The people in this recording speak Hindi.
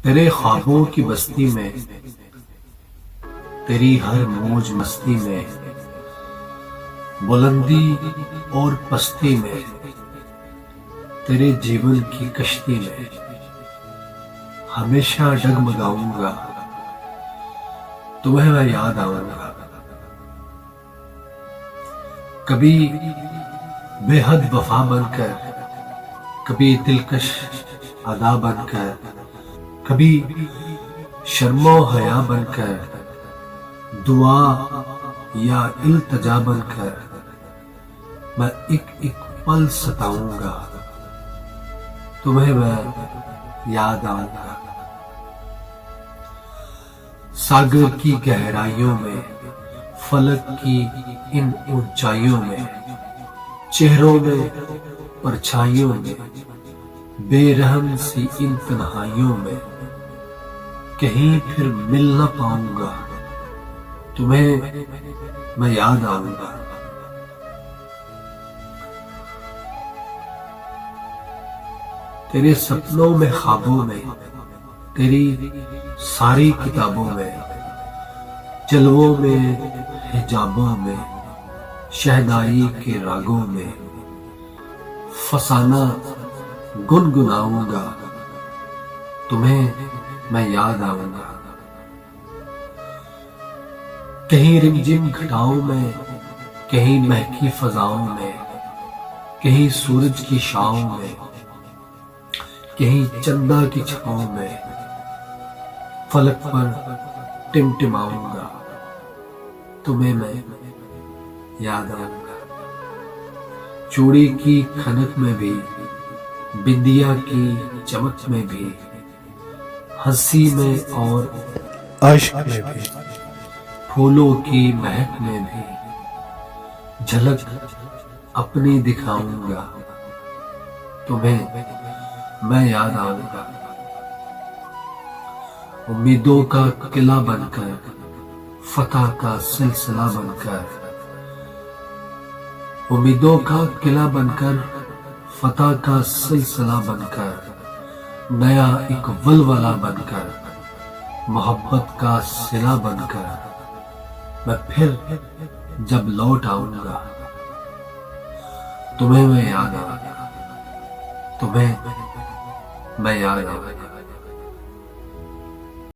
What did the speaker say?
तेरे ख्वाबों की बस्ती में, तेरी हर मौज मस्ती में, बुलंदी और पस्ती में, तेरे जीवन की कश्ती में हमेशा डगमगाऊंगा, तुम्हें मैं याद आऊंगा। कभी बेहद वफा बनकर, कभी दिलकश अदा बनकर, कभी शर्मो हया बनकर, दुआ या इल्तजा बनकर मैं एक एक पल सताऊंगा, तुम्हें मैं याद आऊंगा। सागर की गहराइयों में, फलक की इन ऊंचाइयों में, चेहरों में परछाइयों में, बेरहम सी इन तन्हाइयों में कहीं फिर मिल न पाऊंगा, तुम्हें मैं याद आऊंगा। तेरे सपनों में, ख्वाबों में, तेरी सारी किताबों में, जलवों में, हिजाबों में, शहनाई के रागों में फसाना गुनगुनाऊंगा, तुम्हें मैं याद आऊंगा। कहीं रिमझिम घटाओं में, कहीं महकी फजाओं में, कहीं सूरज की छाओं में, कहीं चंदा की छाओं में फलक पर टिमटिमाऊंगा, तुम्हें मैं याद आऊंगा। चूड़ी की खनक में भी, बिंदिया की चमक में भी, हंसी में और अश्क में भी, फूलों की महक में भी झलक अपनी दिखाऊंगा, तुम्हें मैं याद आऊंगा। उम्मीदों का किला बनकर, फतह का सिलसिला बनकर, उम्मीदों का किला बनकर, फतह का सिलसिला बनकर, नया एक वलवला बनकर, मोहब्बत का सिला बनकर मैं फिर जब लौट आऊंगा, तुम्हें मैं याद आऊंगा, तुम्हें मैं याद आऊंगा।